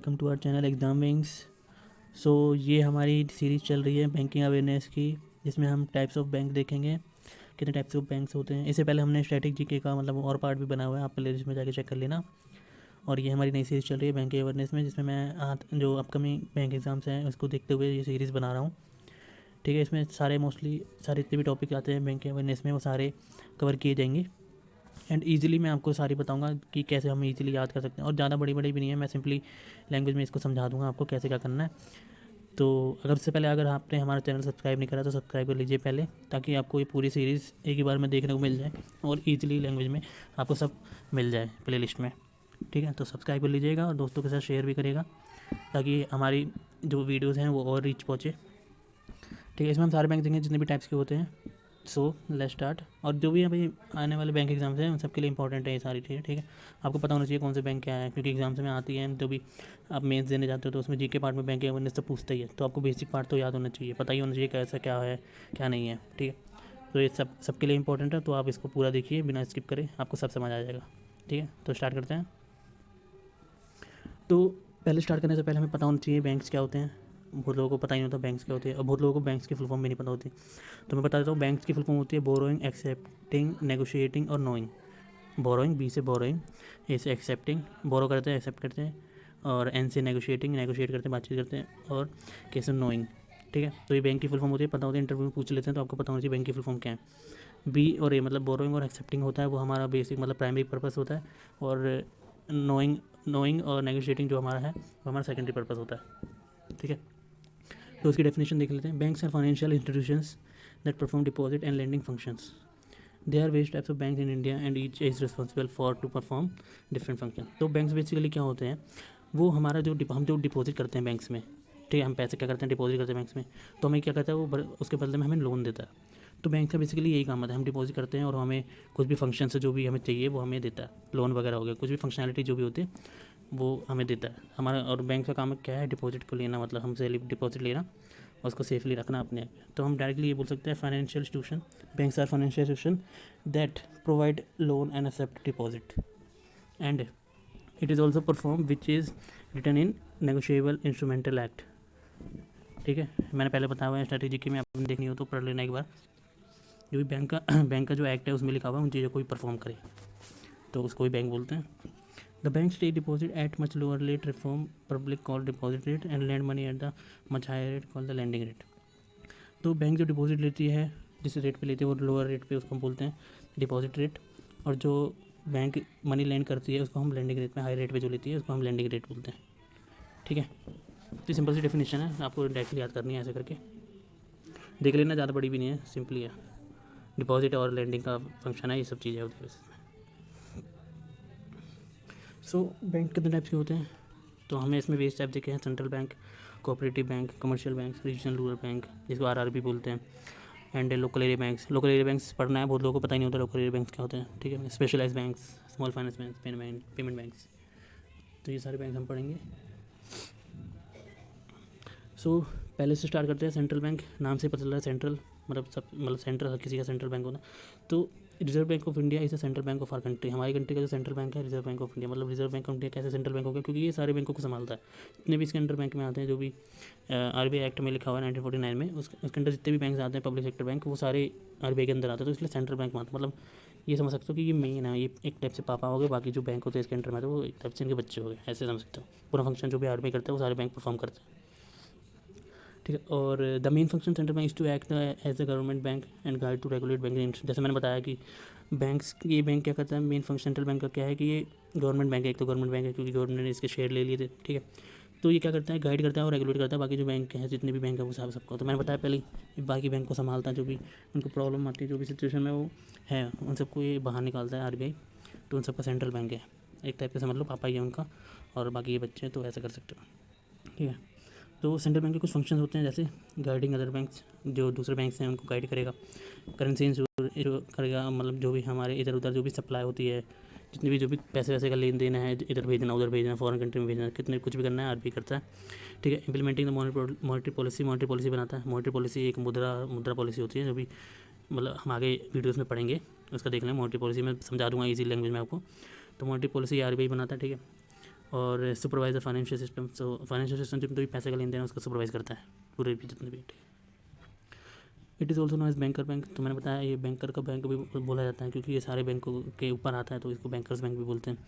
Welcome to our channel exam wings. So ये हमारी series चल रही है बैंकिंग अवेयरनेस की, जिसमें हम टाइप्स ऑफ बैंक देखेंगे, कितने टाइप्स ऑफ बैंक्स होते हैं। इससे पहले हमने स्टैटिक जीके का मतलब और पार्ट भी बना हुआ है, आप प्ले लिस्ट में जाके चेक कर लेना। और ये हमारी नई सीरीज़ चल रही है बैंकिंग अवेयरनेस में, जिसमें मैं जो अपकमिंग बैंक एग्ज़ाम्स हैं उसको देखते हुए ये सीरीज़ बना रहा हूँ। ठीक है, इसमें सारे मोस्टली सारे जितने भी टॉपिक आते हैं बैंकिंग अवेयरनेस में वो सारे कवर किए जाएंगे। एंड ईजिली मैं आपको सारी बताऊंगा कि कैसे हम ईजिली याद कर सकते हैं। और ज़्यादा बड़ी बड़ी भी नहीं है, मैं सिंपली लैंग्वेज में इसको समझा दूंगा आपको कैसे क्या करना है। तो अगर उससे पहले अगर आपने हमारा चैनल सब्सक्राइब नहीं करा तो सब्सक्राइब कर लीजिए पहले, ताकि आपको ये पूरी सीरीज़ एक ही बार में देखने को मिल जाए और ईजिली लैंग्वेज में आपको सब मिल जाए प्ले लिस्ट में। ठीक है, तो सब्सक्राइब कर लीजिएगा और दोस्तों के साथ शेयर भी करेगा, ताकि हमारी जो वीडियोज़ हैं वो और रीच पहुँचे। ठीक है, इसमें हम सारे बैंक देंगे जितने भी टाइप्स के होते हैं। So let's start. और जो भी अभी आने वाले बैंक एग्जाम्स हैं उन सबके लिए इंपॉर्टेंट है ये सारी चीज़ें। ठीक है, आपको पता होना चाहिए कौन से बैंक क्या है, क्योंकि एग्जाम्स में आती है। जो भी आप मेंस देने जाते हो तो उसमें जीके पार्ट में बैंक अवेयरनेस तो पूछता ही है, तो आपको बेसिक पार्ट तो याद होना चाहिए, पता ही होना चाहिए कैसा क्या है क्या नहीं है। ठीक है, तो ये सबके लिए इंपॉर्टेंट है, तो आप इसको पूरा देखिए बिना स्किप करे, आपको सब समझ आ जाएगा। ठीक है, तो स्टार्ट करते हैं। तो पहले स्टार्ट करने से पहले हमें पता होना चाहिए बैंक्स क्या होते हैं। बहुत लोगों को पता ही नहीं होता बैंक्स क्या होते हैं, और बहुत लोगों को बैंक्स की फुल फॉर्म भी नहीं पता होती। तो मैं बता देता हूँ, बैंक्स की फुल फॉर्म होती है बोरोइंग, एक्सेप्टिंग, नेगोशिएटिंग और नोइंग। बोरोइंग, बी से बोरोइंग, ए से एक्सेप्टिंग, बोरो करते हैं एक्सेप्ट करते हैं, और एन से नेगोशिएटिंग, नेगोशिएट करते हैं बातचीत करते हैं, और के से नोइंग। ठीक है, तो ये बैंक की फुल फॉर्म होती है, पता होती है, इंटरव्यू में पूछ लेते हैं तो आपको पता होना चाहिए बैंक की फुल फॉर्म क्या है। बी और ए मतलब बोरोइंग और एक्सेप्टिंग होता है, वो हमारा बेसिक मतलब प्राइमरी पर्पस होता है। और नोइंग और नेगोशिएटिंग जो हमारा है वो हमारा सेकेंडरी पर्पस होता है। ठीक है, तो उसकी डेफिनेशन देख लेते हैं। Banks are financial institutions that perform deposit and lending functions. They are various types of banks in India and each is responsible for to perform different function. तो बैंक्स बेसिकली क्या होते हैं, वो हमारा हम जो डिपॉजिट करते हैं बैंक्स में, ठीक है, हम पैसे क्या करते हैं डिपॉजिट करते हैं बैंक्स में, तो हमें क्या करता है वो उसके बदले में हमें लोन देता है। तो बैंक का बेसिकली यही काम होता है, हम डिपॉजिट करते हैं और हमें कुछ भी फंक्शन से जो भी हमें चाहिए वो हमें देता है। लोन वगैरह हो गया, कुछ भी फंक्शनैलिटी जो भी होती है वो हमें देता है हमारा। और बैंक का काम क्या है, डिपॉजिट को लेना, मतलब हमसे डिपॉजिट लेना और उसको सेफली रखना अपने। तो हम डायरेक्टली ये बोल सकते हैं financial institution, banks are financial institution that provide loan and accept deposit and it is also perform which is written in negotiable instrumental act. ठीक है, मैंने पहले बताया हुआ है स्ट्रेटेजी की, में आपने देखनी हो तो पढ़ लेना एक बार। जो भी बैंक का जो एक्ट है उसमें लिखा हुआ है उन चीज़ों को भी परफॉर्म करे, तो उसको भी बैंक बोलते हैं। The bank take deposit at much lower rate reform public call deposit rate and lend money at the much higher rate call the lending rate. तो बैंक जो डिपॉजिट लेती है, जिस रेट पे लेती है वो लोअर रेट पे उसको हम बोलते हैं डिपॉजिट रेट, और जो बैंक मनी लैंड करती है उसको हम लैंडिंग रेट में, हाई रेट पे जो लेती है उसको हम लैंडिंग रेट बोलते हैं। ठीक है, तो सिंपल सी डेफिनेशन है, आपको डायरेक्टली याद करनी है, ऐसे करके देख लेना, ज़्यादा बड़ी भी नहीं है, सिंपली है। डिपॉजिट और लैंडिंग का फंक्शन है, ये सब चीज़ें होती है। सो बैंक कितने टाइप्स के होते हैं, तो हमें इसमें बेस टाइप देखे हैं, central bank, cooperative bank, commercial bank, regional rural bank जिसको आरआरबी बोलते हैं, and local area banks. Local area banks पढ़ना है, बहुत लोगों को पता ही नहीं होता लोकल एरिया बैंक्स क्या होते हैं। ठीक है, specialise banks, small finance bank, payment banks, तो ये सारे बैंक हम पढ़ेंगे। सो पहले से स्टार्ट करते हैं। सेंट्रल बैंक, नाम से पता चल रहा है सेंट्रल, मतलब सेंट्रल किसी का सेंट्रल बैंक होना। तो reserve bank of India is a central bank of our country. हमारी कंट्री का जो सेंट्रल बैंक है रिजर्व बैंक ऑफ इंडिया, मतलब रिजर्व बैंक ऑफ इंडिया कैसे सेंट्रल बैंक हो गया, क्योंकि ये सारे बैंकों को संभालता है। जितने भी इसके अंडर बैंक में आते हैं, जो भी आरबीआई एक्ट में लिखा हुआ है 1949 में, उसके अंडर जितने भी बैंक आते हैं पब्लिक सेक्टर बैंक, वो सारे आरबीआई के अंदर आते हैं, तो इसलिए सेंट्रल बैंक मानते हैं। मतलब ये समझ सकते हो कि ये मेन है, ये एक टाइप से पापा हो गए, बाकी जो बैंक होते हैं इसके अंडर में, तो वो एक टाइप से इनके बच्चे हो गए, ऐसे समझ सकते हो। पूरा फंक्शन जो भी आरबीआई करता है वो सारे बैंक परफॉर्म करते हैं। ठीक है, और the main function central bank is to act as a government bank and guide to regulate banking. जैसे मैंने बताया कि ये बैंक क्या करता है, मेन फंक्शन सेंट्रल बैंक का क्या है कि ये गवर्नमेंट बैंक है, एक तो गवर्नमेंट बैंक है क्योंकि गवर्नमेंट ने इसके शेयर ले लिए थे। ठीक है, तो ये क्या करता है, गाइड करता है और रेगुलेट करता है बाकी जो बैंक हैं, जितने भी बैंक है वो सबको। तो मैंने बताया पहले ही, बाकी बैंक को संभालता है, जो भी उनको प्रॉब्लम आती है, जो भी सिचुएशन में वो है, उन सबको ये बाहर निकालता है आरबीआई। तो उन सबका सेंट्रल बैंक है, एक टाइप से समझ लो पापा ही है उनका, और बाकी ये बच्चे हैं, तो ऐसा कर सकते हो। ठीक है, तो सेंट्रल बैंक के कुछ फंक्शन होते हैं, जैसे गाइडिंग अदर बैंक्स, जो दूसरे बैंक्स हैं उनको गाइड करेगा, करेंसी इंश्योर करेगा, मतलब जो भी हमारे इधर उधर जो भी सप्लाई होती है, जितनी भी जो भी पैसे वैसे का लेन देन है, इधर भेजना उधर भेजना, फॉरेन कंट्री में भेजना, कितने कुछ भी करना है आरबीआई करता है। ठीक है, इंप्लीमेंटिंग द मॉनेटरी पॉलिसी बनाता है। मॉनेटरी पॉलिसी एक मुद्रा पॉलिसी होती है, जो भी मतलब हम आगे वीडियोज़ में पढ़ेंगे, उसका देख लें। मॉनेटरी पॉलिसी में समझा दूंगा ईजी लैंग्वेज में आपको। तो मॉनेटरी पॉलिसी आरबीआई बनाता है। ठीक है, और सुपरवाइजर फाइनेंशियल सिस्टम, तो फाइनेंशियल सिस्टम जितना भी पैसे का लेन देन है उसका सुपरवाइज करता है पूरे भी जितने भी। It is also known as banker bank, तो मैंने बताया ये बैंकर का बैंक भी बोला जाता है क्योंकि ये सारे बैंकों के ऊपर आता है, तो इसको बैंकर्स बैंक भी बोलते हैं।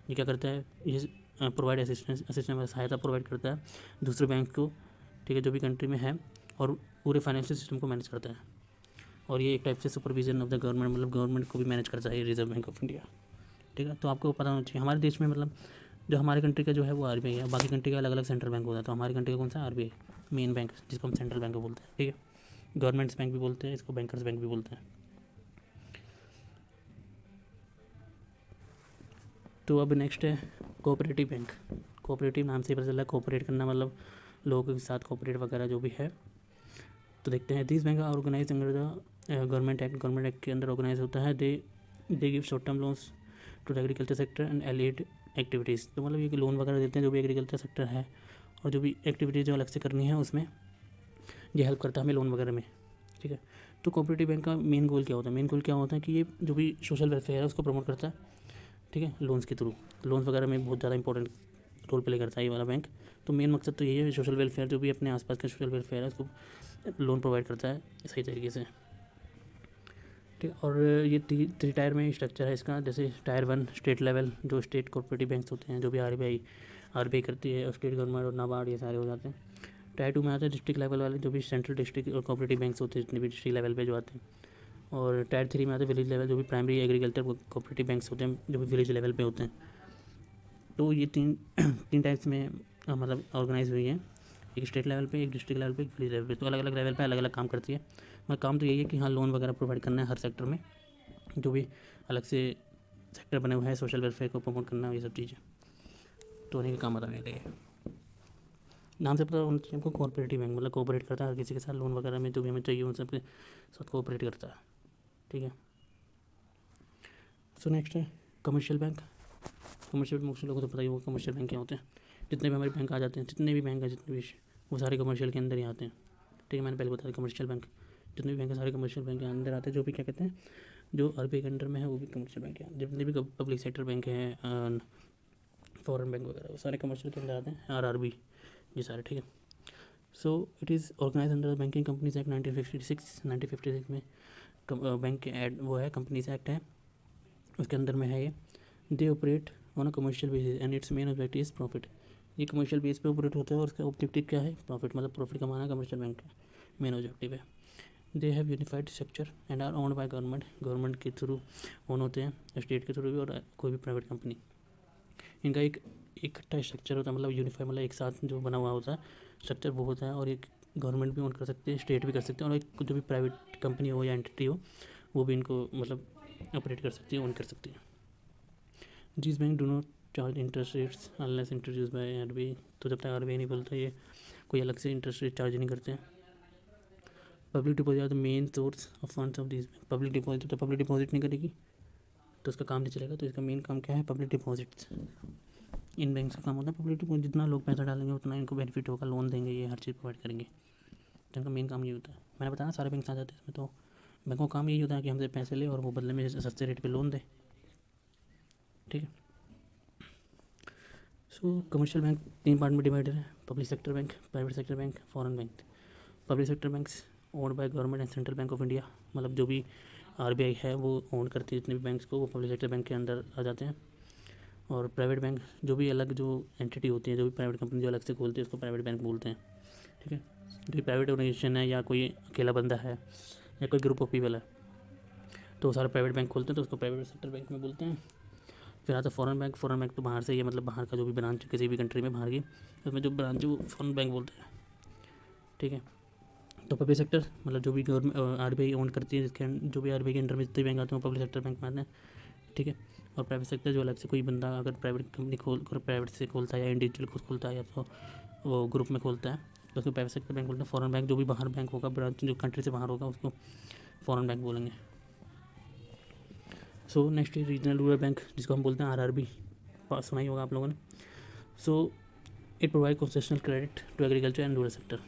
ये क्या करता है, ये प्रोवाइड असिस्टेंस सहायता प्रोवाइड करता है दूसरे बैंक को, ठीक है, जो भी कंट्री में है, और पूरे फाइनेंशियल सिस्टम को मैनेज करता है। और ये एक टाइप से सुपरविजन ऑफ द गवर्नमेंट, मतलब गवर्नमेंट को भी मैनेज करता है ये रिजर्व बैंक ऑफ इंडिया, ठीक है। तो आपको पता होना चाहिए हमारे देश में, मतलब जो हमारे कंट्री का जो है वो आरबीआई है, बाकी कंट्री का अलग अलग सेंट्रल बैंक होता है, तो हमारी कंट्री का कौन सा आरबीआई मेन बैंक, जिसको हम सेंट्रल बैंक बोलते हैं, ठीक है। गवर्नमेंट्स बैंक भी बोलते हैं इसको, बैंकर्स बैंक भी बोलते हैं। तो अब नेक्स्ट है कोऑपरेटिव बैंक। कोऑपरेटिव नाम से पता चला कोऑपरेट करना, मतलब लोगों के साथ कोऑपरेट वगैरह जो भी है। तो देखते हैं, this bank organize under the government act के अंदर ऑर्गेनाइज होता है। They give short term loans to the agriculture sector and allied activities, तो मतलब ये लोन वगैरह देते हैं जो भी एग्रीकल्चर सेक्टर है, और जो भी एक्टिविटीज़ जो अलग से करनी है उसमें ये हेल्प करता है हमें लोन वगैरह में, ठीक है। तो कोऑपरेटिव बैंक का मेन गोल क्या होता है, मेन गोल क्या होता है कि ये जो भी सोशल वेलफेयर है उसको प्रमोट करता है, ठीक है, लोन्स के थ्रू। लोन्स वगैरह में बहुत ज़्यादा इंपॉर्टेंट रोल प्ले करता है ये वाला बैंक। तो मेन मकसद तो यही है, सोशल वेलफेयर, जो भी अपने आसपास का सोशल वेलफेयर है उसको लोन प्रोवाइड करता है सही तरीके से, ठीक है। और ये थ्री टायर में स्ट्रक्चर है इसका, जैसे टायर 1 स्टेट लेवल, जो स्टेट कोऑपरेटिव बैंक्स होते हैं जो भी आरबीआई करती है, और स्टेट गवर्नमेंट और नाबार्ड ये सारे हो जाते हैं। टायर 2 में आते हैं डिस्ट्रिक्ट लेवल वाले, जो भी सेंट्रल डिस्ट्रिक्ट और कोऑपरेटिव बैंक्स होते हैं जितने भी डिस्ट्रिक्ट लेवल पे जो आते हैं। और टायर 3 में आते हैं विलेज लेवल, जो भी प्राइमरी एग्रीकल्चर कोऑपरेटिव बैंक्स होते हैं जो भी विलेज लेवल पे होते हैं। तो ये तीन टाइप्स में मतलब ऑर्गेनाइज हुई है, एक स्टेट लेवल पे, एक डिस्ट्रिक्ट लेवल पे, एक विलेज लेवल पे। तो अलग अलग लेवल पे अलग अलग काम करती है, मगर काम तो यही है कि हाँ लोन वगैरह प्रोवाइड करना है हर सेक्टर में, जो भी अलग से सेक्टर बने हुए हैं सोशल वेलफेयर को प्रमोट करना, ये सब चीज़ें तो उन्हीं का काम बताने के लिए। नाम से पता होना चाहिए हमको, कोऑपरेटिव बैंक मतलब कोऑपरेट करता है हर किसी के साथ, लोन वगैरह में जो भी हमें चाहिए उन सब के साथ कोऑपरेट करता है, ठीक है। सो नेक्स्ट है commercial bank. Commercial bank mostly लोगों को तो पता ही होगा कमर्शियल बैंक क्या होते हैं। जितने भी हमारे बैंक आ जाते हैं, जितने भी बैंक हैं, जितने भी वो सारे कमर्शियल के अंदर ही आते हैं, ठीक है। मैंने पहले बताया कमर्शियल बैंक, जितने भी बैंक हैं सारे कमर्शियल बैंक के अंदर आते हैं, जो भी क्या कहते हैं जो आरबीआई के अंडर में है वो भी कमर्शियल बैंक है। जितने भी पब्लिक सेक्टर बैंक हैं, फॉरेन बैंक वगैरह, वो सारे कमर्शियल के अंदर आते हैं, आरआरबी ये सारे, ठीक है। So it is organise under the banking companies act 1956 में बैंक के एड वो है, कंपनीज एक्ट है, उसके अंदर में है ये। They operate on a commercial basis and it's main objective is profit. ये कमर्शियल बेस पे ऑपरेट होता है और उसका ऑब्जेक्टिव क्या है, प्रॉफिट, मतलब प्रॉफिट कमाना कमर्शियल बैंक का मेन ऑब्जेक्टिव है। They have unified structure and are owned by government के थ्रू ओन होते हैं, स्टेट के थ्रू भी, और कोई भी प्राइवेट कंपनी। इनका एक इकट्ठा स्ट्रक्चर होता है, मतलब यूनिफाई, मतलब एक साथ जो बना हुआ होता है स्ट्रक्चर वो होता है, और एक गवर्नमेंट भी ओन कर सकते हैं, स्टेट भी कर सकते हैं, और एक जो भी प्राइवेट कंपनी हो या एंटिटी हो वो भी इनको मतलब ऑपरेट कर सकती है, ओन कर सकती है। This bank do not charge interest rates unless introduce by RBI, तो जब तक आरबीआई नहीं बोलता ये कोई अलग से इंटरेस्ट रेट चार्ज नहीं करते हैं। Public deposit are the main source of funds of this bank. Public deposit, तो पब्लिक डिपॉजिट नहीं करेगी तो उसका काम नहीं चलेगा, तो इसका मेन काम क्या है, पब्लिक डिपॉजिट्स। इन बैंक का काम होता है पब्लिक डिपॉजिट, जितना लोग पैसा डालेंगे उतना इनको बेनिफिट होगा, लोन देंगे, ये हर चीज़ प्रोवाइड करेंगे, तो इनका मेन काम ये होता है। मैंने बताया सारे बैंक आ जाते हैं इसमें, तो बैंकों का काम यही होता है कि हमसे पैसे ले और वो बदले में सस्ते रेट पे लोन दे, ठीक है। सो कमर्शियल बैंक 3 पार्ट में डिवाइडेड है, public sector bank, private sector bank, foreign bank. Public sector banks owned by government and central bank of India, मतलब जो भी आरबीआई है वो ओन करती है जितने भी बैंक्स को, वो पब्लिक सेक्टर बैंक के अंदर आ जाते हैं। और प्राइवेट बैंक जो भी अलग जो एंटिटी होती है, जो भी प्राइवेट कंपनी जो अलग से खोलती है उसको प्राइवेट बैंक बोलते हैं, ठीक है। जो भी प्राइवेट ऑर्गेनाइजेशन है या कोई अकेला बंदा है या कोई ग्रुप ऑफ पीपल है तो वो सारे प्राइवेट बैंक खोलते हैं, तो उसको प्राइवेट सेक्टर बैंक में बोलते हैं। फिर आता है फॉरेन बैंक। फॉरेन बैंक तो बाहर से ही है, मतलब बाहर का जो भी ब्रांच किसी भी कंट्री में बाहर की, उसमें जो ब्रांच है वो फॉरेन बैंक बोलते हैं, ठीक है। तो पब्लिक सेक्टर मतलब जो भी गवर्नमेंट आरबीआई ओन करती है, जिसके जो भी आरबीआई के अंडर में जितने बैंक आते हैं वो पब्लिक सेक्टर बैंक में आते हैं, ठीक है। और प्राइवेट सेक्टर जो अलग से कोई बंदा अगर प्राइवेट कंपनी प्राइवेट से खोलता है या इंडिविजुअल खुद खोलता है या तो वो ग्रुप में खोलता है तो उसको प्राइवेट सेक्टर बैंक बोलते हैं। फॉरेन बैंक जो भी बाहर बैंक होगा, ब्रांच जो कंट्री से बाहर होगा उसको फॉरेन बैंक बोलेंगे। So next regional rural bank, जिसको हम बोलते हैं आरआरबी, सुना ही होगा आप लोगों ने। So it provide concessional credit to agriculture and rural sector.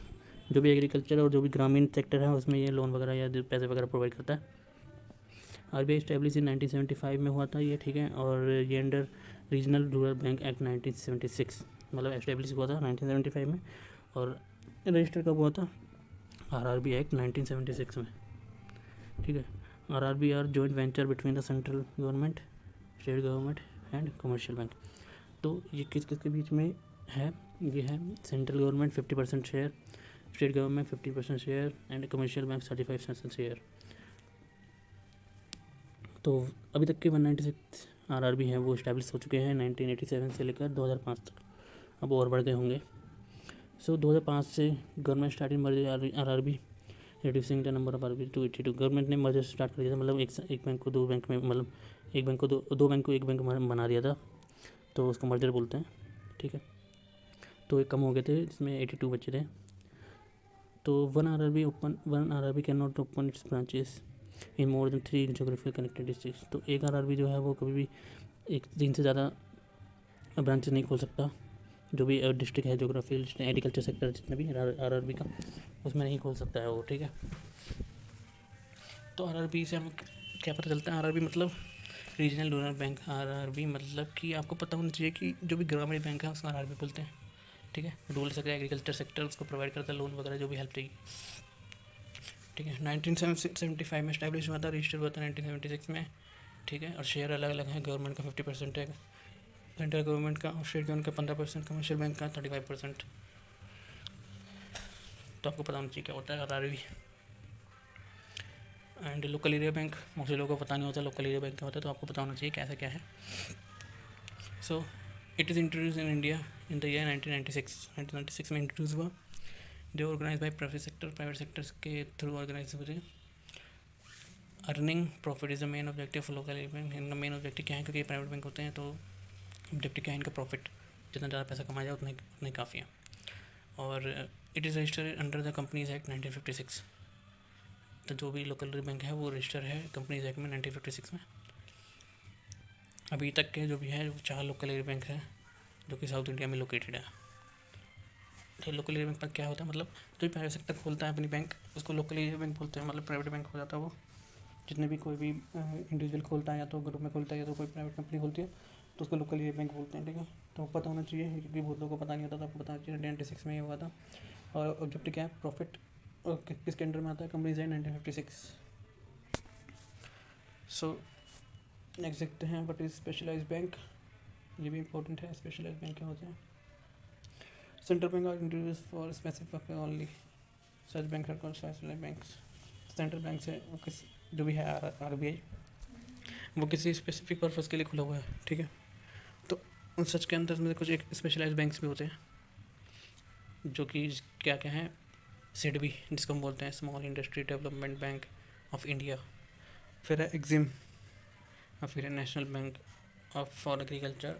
जो भी एग्रीकल्चर और जो भी ग्रामीण सेक्टर है उसमें ये लोन वगैरह या पैसे वगैरह प्रोवाइड करता है। आरबीआई स्टैब्लिश इन 1975 में हुआ था ये, ठीक है। और ये under regional rural bank act 1976, मतलब एस्टेब्लिश हुआ था 1975 में, और रजिस्टर कब हुआ था? आरआरबी एक्ट 1976 में, ठीक है। RRB are joint venture between the central government, state government and commercial bank. तो ये किस किस के बीच में है? ये है central government 50% share, state government 50% share and commercial bank 35% share. तो अभी तक के 196 आरआरबी हैं वो इस्टेब्लिश हो चुके हैं 1987 से लेकर 2005 तक, अब और बढ़ गए होंगे। सो 2005 से government starting merge RRB reducing the number of RB to 82। Government ने मर्जर स्टार्ट कर दिया था, मतलब एक बैंक को दो बैंक में, मतलब एक बैंक को दो बैंक को एक बैंक में बना दिया था, तो उसको मर्जर बोलते हैं, ठीक है। तो एक कम हो गए थे, जिसमें 82 बचे थे। तो one RRB can not open it's branches in more than 3 geographical connected district. तो एक आरआरबी जो है वो कभी भी एक 3 से ज़्यादा ब्रांचेस नहीं खोल सकता, जो भी डिस्ट्रिक्ट है, जोग्राफी, एग्रीकल्चर सेक्टर जितना भी आरआरबी का, उसमें नहीं खोल सकता है वो, ठीक है। तो आरआरबी से हमें क्या पता चलता है? आरआरबी मतलब रीजनल रूरल बैंक। आरआरबी मतलब कि आपको पता होना चाहिए कि जो भी ग्रामीण बैंक है उसको आरआरबी बोलते हैं, ठीक है। रूरल सेक्टर, एग्रीकल्चर सेक्टर उसको प्रोवाइड करता है लोन वगैरह, जो भी हेल्प चाहिए, ठीक है। 1975 में स्टैब्लिश हुआ था, रजिस्टर हुआ था 1976 में, ठीक है। और शेयर अलग अलग है, गवर्नमेंट का 50% है, सेंट्रल गवर्नमेंट का, और स्टेट गवर्नमेंट का 15%, कमर्शियल बैंक का 35%। तो आपको पता होना चाहिए क्या होता है RRB. And local area bank, mostly लोगों को पता नहीं होता लोकल एरिया बैंक क्या होता है, तो आपको पता होना चाहिए कैसा क्या है। So it is introduce in India in the year 1996 में इंट्रोड्यूस हुआ। They organise by private sectors के थ्रू ऑर्गेनाइज हुए। Earning profit is the main objective of local area bank. इनका मेन ऑब्जेक्टिव क्या है? क्योंकि प्राइवेट बैंक होते हैं तो ऑब्जेक्टिव क्या है इनका? प्रॉफिट, जितना ज़्यादा पैसा कमाया जाए उतना काफ़ी है। और it is registered under the companies act 1956। तो जो भी लोकल बैंक है वो रजिस्टर है कंपनीज एक्ट में 1956 में। अभी तक के जो भी है 4 लोकल एरिया बैंक हैं जो कि साउथ इंडिया में लोकेटेड है। तो लोकल एरिया बैंक पर क्या होता है? मतलब जो भी प्राइवेट सेक्टर खोलता है अपनी बैंक, उसको लोकल एरिया बैंक बोलते हैं, मतलब प्राइवेट बैंक हो जाता है वो। जितने भी कोई भी इंडिविजुअल खोलता है, या तो ग्रुप में खोलता है, या तो कोई प्राइवेट कंपनी खोलती है, तो उसको लोकल एरिया बैंक बोलते हैं, ठीक है। तो पता होना चाहिए, क्योंकि बहुत लोगों को पता नहीं होता, तो आपको पता चाहिए 1996 में ये हुआ था। और ऑब्जेक्टिव क्या है? प्रॉफिट। और किसके अंडर में आता है? Companies act 1956। सो नेक्स्ट देखते हैं व्हाट इज स्पेशलाइज्ड बैंक। ये भी इंपॉर्टेंट है, स्पेशलाइज्ड बैंक क्या होते हैं। Central bank are introduce for specific only, such bank are called specialised banks. Central bank से वो किस जो भी है आरबीआई, वो किसी स्पेसिफिक पर्पज़ के लिए खुला हुआ है, ठीक है। तो उन सच के अंदर में कुछ एक स्पेशलाइज्ड बैंक्स भी होते हैं, जो कि क्या क्या है? सिडबी, जिसको हम बोलते हैं small industry development bank of India, फिर है एग्जिम, और फिर है national bank of for agriculture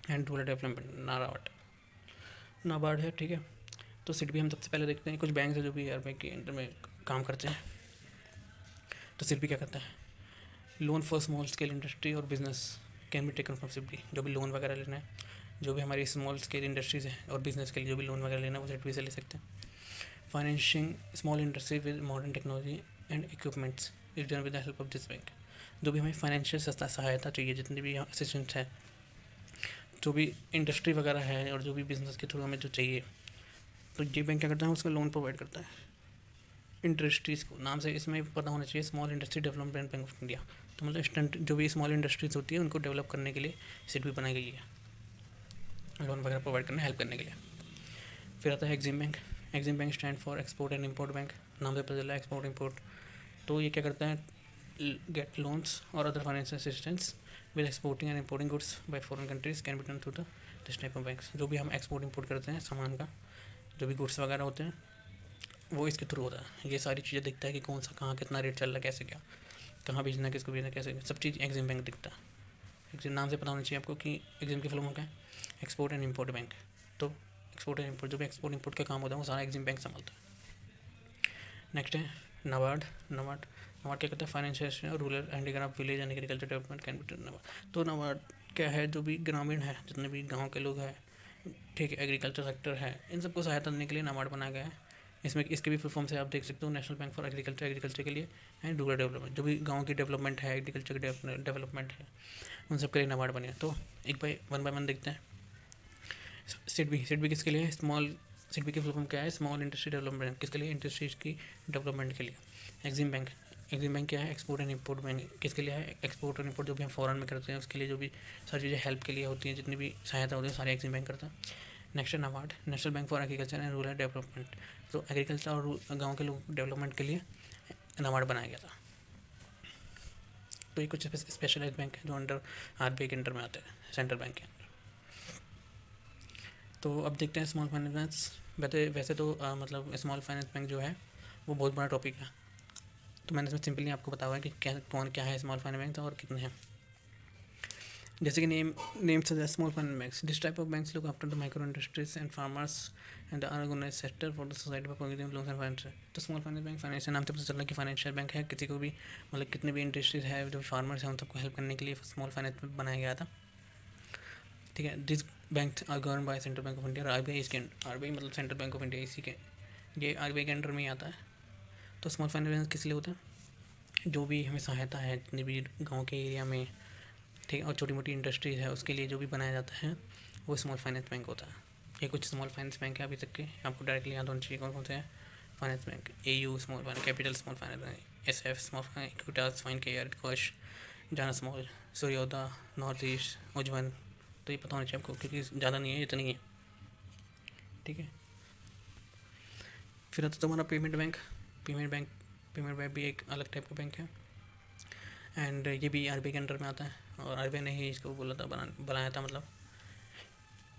and rural development, NABARD है, ठीक है। तो सिडबी हम सबसे पहले देखते हैं कुछ बैंक है जो भी आरबीआई के अंडर में काम करते हैं। तो सिडबी क्या करता है? Loan for small scale industry और business can be taken from SIDBI. जो भी लोन वगैरह लेना है, जो भी हमारी स्मॉल स्केल इंडस्ट्रीज़ है और बिजनेस के लिए जो भी लोन वगैरह लेना है वो सिडबी से ले सकते हैं। Financing small industry with modern technology and equipments is done with the help of this bank. जो भी हमें फाइनेंशियल सहायता चाहिए, जितनी भी असिस्टेंस है, जो भी इंडस्ट्री वगैरह है और जो भी बिज़नेस के थ्रू हमें जो चाहिए, तो ये बैंक क्या करता है? उसका लोन प्रोवाइड करता है इंडस्ट्रीज़ को। नाम से इसमें पता होना चाहिए, small industry development bank of India. तो मतलब जो भी स्मॉल इंडस्ट्रीज़ होती है उनको डेवलप करने के लिए सिडबी बनाई गई है, लोन वगैरह प्रोवाइड करने, हेल्प करने के लिए। फिर आता है EXIM bank. EXIM bank stand for export and import bank. नाम से पता चला एक्सपोर्ट इम्पोर्ट। तो ये क्या करता है? गेट लोन्स और other financial assistance with exporting and importing goods by foreign countries can be done through the this type of banks. जो भी हम एक्सपोर्ट इम्पोर्ट करते हैं सामान का, जो भी गुड्स वगैरह होते हैं, वो इसके थ्रू होता है। ये सारी चीज़ें दिखता है कि कौन सा कहाँ कितना रेट चल रहा है, कैसे क्या, कहाँ भेजना, किसको भेजना, कैसे, सब चीज़ एग्जिम बैंक दिखता है। एग्जिम नाम से पता होना चाहिए आपको कि एग्जिम की फुल फॉर्म क्या है? Export and import bank. तो एक्सपोर्ट एंड इम्पोर्ट, जो भी एक्सपोर्ट इम्पोर्ट का काम होता है वो सारा एग्जिम बैंक संभालता है। नेक्स्ट है नाबार्ड। नाबार्ड क्या करता है? फाइनेंशियल और rural handicraft village and agriculture development can be NABARD. तो नाबार्ड क्या है? जो भी ग्रामीण है, जितने भी गाँव के लोग हैं, ठीक है, एग्रीकल्चर सेक्टर है, इन सबको सहायता देने के लिए नाबार्ड बनाया गया है। इसमें इसके भी फुल फॉर्म से आप देख सकते हो, national bank for agriculture, agriculture के लिए एंड रूरल डेवलपमेंट, जो भी गाँव की डेवलपमेंट है, एग्रीकल्चर की डेवलपमेंट है, उन सब के लिए नाबार्ड बने। तो एक बाय वन देखते हैं। सिडबी किसके लिए है? सिडबी की फुल फॉर्म क्या है? Small industry development. किसके लिए? इंडस्ट्रीज की डेवलपमेंट के लिए। एग्जिम बैंक क्या है? Export and import bank. किसके लिए है? एक्सपोर्ट और इम्पोर्ट जो भी हम फॉरेन में करते हैं उसके लिए जो भी सारी चीज़ें हेल्प के लिए होती हैं, जितनी भी सहायता होती है सारी एग्जिम बैंक करता है। नेक्स्ट है NABARD, national bank for agriculture and rural development. तो एग्रीकल्चर और गाँव के लोग डेवलपमेंट के लिए नाबार्ड बनाया गया था। तो ये कुछ स्पेशलाइज बैंक है जो अंडर आरबीआई के अंडर में आते हैं, सेंट्रल बैंक के अंदर। तो अब देखते हैं स्मॉल फाइनेंस। वैसे तो मतलब स्मॉल फाइनेंस बैंक जो है वो बहुत बड़ा टॉपिक है, तो मैंने इसमें सिंपली आपको बताया है कि क्या है स्मॉल फाइनेंस बैंक और कितने हैं। जैसे कि name suggest, small finance banks, this type of banks look after the micro industries and farmers and the organised sector for the society for providing loans and finance. तो small finance bank financial नाम से पता चल रहा है कि financial bank है, किसी को भी मतलब कितने भी इंडस्ट्रीज है, जो फार्मर्स हैं उन सबको हेल्प करने के लिए स्मॉल फाइनेंस बनाया गया था। ठीक है, this bank are govern by central bank of India. RBI इसके आरबीआई मतलब सेंट्रल बैंक ऑफ इंडिया, इसी के ये आरबीआई के अंडर में ही आता है। तो स्मॉल फाइनेंस बैंक किस लिए होता है? जो भी हमें सहायता है जितनी भी गाँव के एरिया में, ठीक है, और छोटी मोटी इंडस्ट्रीज है उसके लिए जो भी बनाया जाता है वो स्मॉल फाइनेंस बैंक होता है। ये कुछ स्मॉल फाइनेंस बैंक है अभी तक के, आपको डायरेक्टली याद होना चाहिए कौन कौन से हैं। Finance bank, AU small finance, capital small finance bank, ESAF small finance, Equitas, Fincare, कोश, जाना स्मॉल, सूर्योदय, नॉर्थ ईस्ट, उज्जवल। तो ये पता होना चाहिए आपको क्योंकि ज़्यादा नहीं है, इतनी है। ठीक है, फिर आता तुम्हारा पेमेंट बैंक। पेमेंट बैंक भी एक अलग टाइप का बैंक है एंड ये भी आरबीआई के अंडर में आता है, और आरबीआई ने ही इसको बोला था, बनाया था। मतलब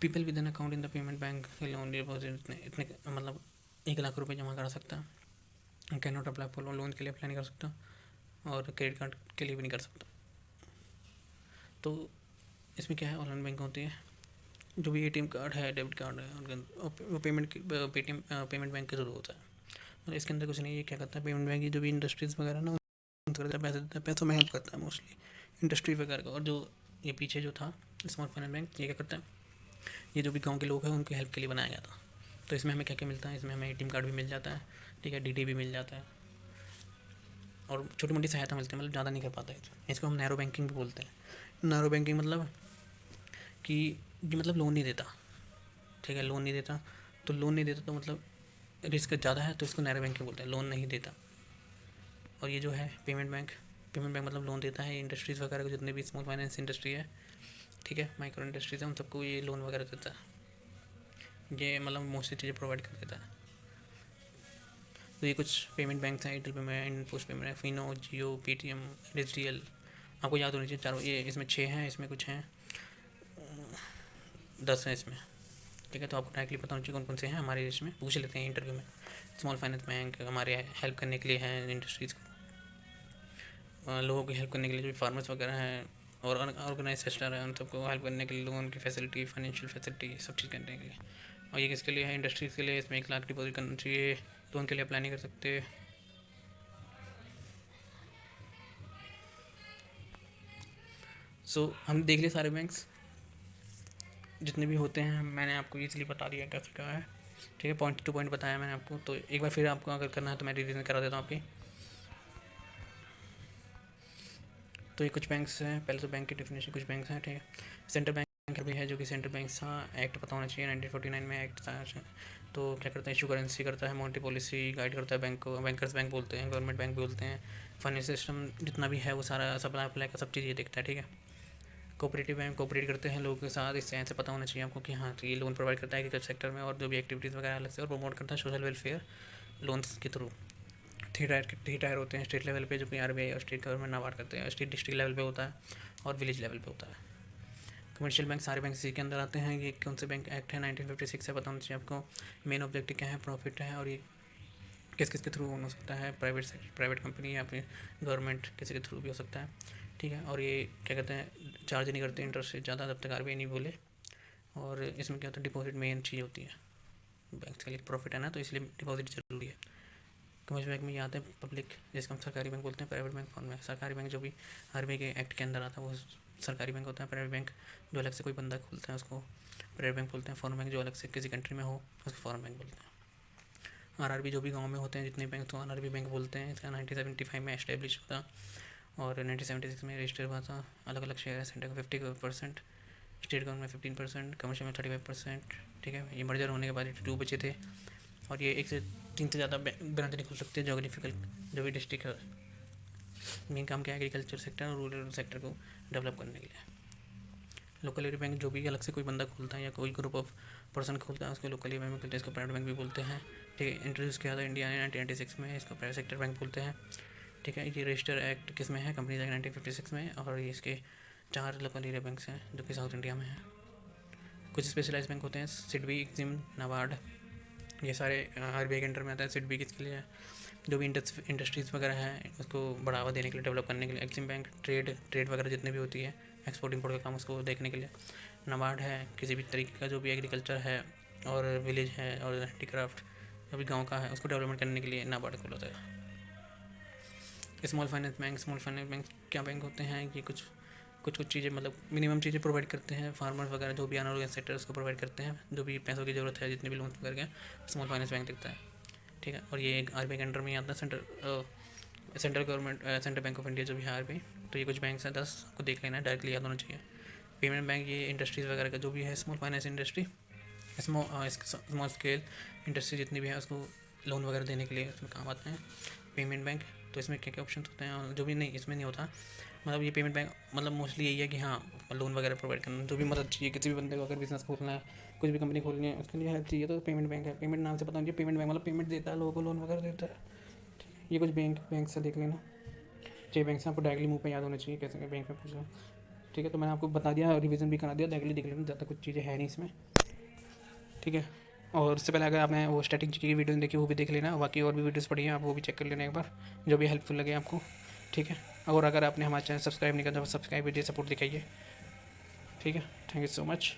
people with an account in the payment bank loan deposit इतने मतलब 1 लाख रुपए जमा करा सकता है। Can not apply for loan के लिए अप्लाई नहीं कर सकता, और क्रेडिट कार्ड के लिए भी नहीं कर सकता। तो इसमें क्या है, ऑनलाइन बैंक होती है, जो भी एटीएम कार्ड है, डेबिट कार्ड है, वो पेमेंट बैंक के थ्रू होता है। मतलब इसके अंदर कुछ नहीं, ये क्या करता है पेमेंट बैंक की जो भी इंडस्ट्रीज़ वगैरह ना करता है, पैसे देता है, पैसों में हेल्प करता है मोस्टली इंडस्ट्री वगैरह का। और जो ये पीछे जो था स्मॉल फाइनेंस बैंक, ये क्या करता है, ये जो भी गांव के लोग हैं उनकी हेल्प के लिए बनाया गया था। तो इसमें हमें क्या क्या मिलता है, इसमें हमें एटीएम कार्ड भी मिल जाता है, ठीक है, डीडी भी मिल जाता है, और छोटी मोटी सहायता मिलती है, मतलब ज़्यादा नहीं कर पाता है। इसको हम नैरो बैंकिंग भी बोलते हैं। नैरो बैंकिंग मतलब कि ये मतलब लोन नहीं देता, ठीक है, लोन नहीं देता तो मतलब रिस्क ज़्यादा है, तो इसको नैरो बैंकिंग बोलते हैं, लोन नहीं देता। और ये जो है पेमेंट बैंक मतलब लोन देता है इंडस्ट्रीज़ वगैरह को, जितने भी स्मॉल फाइनेंस इंडस्ट्री है, ठीक है, माइक्रो इंडस्ट्रीज है, उन सबको ये लोन वगैरह देता है। ये मतलब मोस्टली चीज़ें प्रोवाइड कर देता है। तो ये कुछ पेमेंट बैंक हैं, Airtel payment, Indian post payment है, फिनो, जियो, पेटीएम, एचडीएल। आपको याद होनी चाहिए चारों, ये इसमें 6 हैं, इसमें कुछ हैं 10 हैं इसमें, ठीक है। तो आपको डायरेक्टली पता होना चाहिए कौन कौन से हैं, हमारे इसमें पूछ लेते हैं इंटरव्यू में। स्मॉल फाइनेंस बैंक हमारे हेल्प करने के लिए हैं, इंडस्ट्रीज़ को, लोगों की हेल्प करने के लिए, जो फार्मर्स वगैरह हैं और ऑर्गेनाइज सेक्टर है, उन सबको हेल्प करने के लिए, लोगों की फैसिलिटी, फाइनेंशियल फैसिलिटी सब चीज़ करने के लिए। और ये किसके लिए है, इंडस्ट्रीज़ के लिए। इसमें 1 लाख डिपॉजिट करना चाहिए, तो उनके लिए अप्लाई नहीं कर सकते। हम देख लिए सारे बैंक्स जितने भी होते हैं, मैंने आपको ईजिली बता दिया कैसे क्या है, ठीक है, पॉइंट टू पॉइंट बताया मैंने आपको। तो एक बार फिर आपको अगर करना है तो मैं रिवीजन करा देता हूँ आपकी। तो ये कुछ बैंक्स हैं, पहले तो बैंक की डेफिनेशन, कुछ बैंक्स हैं, ठीक है। सेंट्रल बैंक भी है, जो कि सेंट्रल बैंक था, एक्ट पता होना चाहिए, 1949 में एक्ट था। तो क्या करता है, इशू करेंसी करता है, मॉनेटरी पॉलिसी गाइड करता है बैंक को, बैंकर्स बैंक बोलते हैं, गवर्नमेंट बैंक बोलते हैं। फाइनेंस सिस्टम जितना भी है वो सारा सप्लाई अप्लाई का सब चीज़ ये देखता है, ठीक है। कोऑपरेटिव बैंक कोऑपरेट करते हैं लोगों के साथ, इससे ऐसे पता होना चाहिए आपको कि हाँ, तो ये लोन प्रोवाइड करता है एग्रीकल्चर सेक्टर में, और जो भी एक्टिविटीज़ वगैरह अलग से, और प्रमोट करता है सोशल वेलफेयर लोन्स के थ्रू। 3 टायर होते हैं स्टेट लेवल पे, जो कि आरबीआई और स्टेट गवर्नमेंट नाबार्ड करते हैं। स्टेट डिस्ट्रिक्ट लेवल पे होता है और विलेज लेवल पे होता है। कमर्शियल बैंक सारे बैंक इसी के अंदर आते हैं। ये कौन से बैंक एक्ट है, 1956 से पता होना चाहिए आपको। मेन ऑब्जेक्टिव क्या है, प्रॉफिट है, और ये किस किस के थ्रू हो सकता है, प्राइवेट कंपनी या फिर गवर्नमेंट किसी के थ्रू भी हो सकता है, ठीक है। और ये क्या कहते हैं, चार्ज नहीं करते इंटरेस्ट से ज़्यादा, जब तक आरबीआई नहीं बोले। और इसमें क्या होता है, डिपॉजिट मेन चीज़ होती है, बैंक के लिए प्रॉफिट है ना, तो इसलिए डिपॉजिट ज़रूरी है। कमर्शियल बैंक में ये आते हैं पब्लिक, जिसको हम सरकारी बैंक बोलते हैं। प्राइवेट बैंक फॉर्म में, सरकारी बैंक जो भी आरबीआई के एक्ट के अंदर आता है वो सरकारी बैंक होता है। प्राइवेट बैंक जो अलग से कोई बंदा खोलता है उसको प्राइवेट बैंक बोलते हैं। फॉरेन बैंक जो अलग से किसी कंट्री में हो उसको फॉरेन बैंक बोलते हैं। आरआरबी जो भी गांव में होते हैं जितने बैंक तो आरआरबी बैंक बोलते हैं। इसका 1975 में एस्टेब्लिश हुआ था और 1976 में रजिस्टर हुआ था। अलग अलग शेयर है, सेंटर का 50%, स्टेट गवर्नमेंट 15%, कमर्शियल में 35%। ठीक है, ये मर्जर होने के बाद 2 बचे थे और ये 1 से 3 से ज़्यादा ब्रांच नहीं खुल सकते। जोग्राफिकल जो भी डिस्ट्रिक्ट है, मेन काम क्या है, एग्रीकल्चर सेक्टर और रूरल सेक्टर को डेवलप करने के लिए। लोकल एरिया बैंक जो भी अलग से कोई बंदा खोलता है या कोई ग्रुप ऑफ पर्सन खोलता है उसको लोकल एरिया बैंक बोलते हैं। इसको प्राइवेट बैंक भी बोलते हैं। ठीक है, इंट्रोड्यूस किया था इंडिया ने 1996 में, इसको प्राइवेट सेक्टर बैंक बोलते हैं। ठीक है, ये रजिस्टर एक्ट किस में है, कंपनीज एक्ट 1956 में। और ये इसके 4 लोकल एरिया बैंक्स हैं जो कि साउथ इंडिया में हैं। कुछ स्पेशलाइज बैंक होते हैं, सिडबी, एक्जिम, नाबार्ड, ये सारे आरबीआई के अंडर में आता है। सिडबी किसके लिए है, जो भी इंडस्ट्रीज़ वगैरह हैं उसको बढ़ावा देने के लिए, डेवलप करने के लिए। एक्जिम बैंक ट्रेड वगैरह जितने भी होती है, एक्सपोर्ट इंपोर्ट का काम, उसको देखने के लिए। नाबार्ड है किसी भी तरीके का जो भी एग्रीकल्चर है और विलेज है और हैंडीक्राफ्ट जो भी गांव का है उसको डेवलपमेंट करने के लिए नाबार्ड को होता है। स्मॉल फाइनेंस बैंक क्या बैंक होते हैं, ये कुछ चीज़ें मतलब मिनिमम चीज़ें प्रोवाइड करते हैं। फार्मर्स वगैरह जो भी अनऑर्गेनाइज सेक्टर उसको प्रोवाइड करते हैं, जो भी पैसों की ज़रूरत है, जितने भी लोन वगैरह के स्मॉल फाइनेंस बैंक दिखता है। ठीक है, और ये एक आरबीआई के अंडर में आता है, central government, central bank of India जो भी है आरबीआई। तो ये कुछ बैंक्स हैं 10 को देख लेना, डायरेक्टली याद होना चाहिए। पेमेंट बैंक ये इंडस्ट्रीज़ वगैरह का जो भी है, small finance industry, small scale industry जितनी भी है उसको लोन वगैरह देने के लिए उसमें काम आते हैं पेमेंट बैंक। तो इसमें क्या क्या ऑप्शन होते हैं और जो भी नहीं, इसमें नहीं होता। मतलब ये पेमेंट बैंक मतलब मोस्टली यही है कि हाँ लोन वगैरह प्रोवाइड करना, जो भी मदद चाहिए किसी भी बंदे को, अगर बिजनेस खोलना है, कुछ भी कंपनी खोलनी है, उसके लिए हेल्प चाहिए तो पेमेंट बैंक है। पेमेंट नाम से पता होना चाहिए, पेमेंट बैंक मतलब पेमेंट देता है लोगों को, लोन वगैरह देता है। ये कुछ बैंक से देख लेना, 6 बैंक से आपको डायरेक्टली मुँह पे याद होना चाहिए कैसे बैंक में पूछना। ठीक है, तो मैंने आपको बता दिया, रिवीजन भी करा दिया, डायरेक्टली देख लेना, ज़्यादा कुछ चीज़ें है नहीं इसमें। ठीक है, और उससे पहले अगर आपने वो स्टैटिक जीके की वीडियो देखी वो भी देख लेना, बाकी और भी वीडियोस पड़ी हैं आप वो भी चेक कर लेना एक बार, जो भी हेल्पफुल लगे आपको। ठीक है, और अगर आपने हमारा चैनल सब्सक्राइब नहीं किया तो सब्सक्राइब कीजिए, सपोर्ट दिखाइए। ठीक है, थैंक यू सो मच।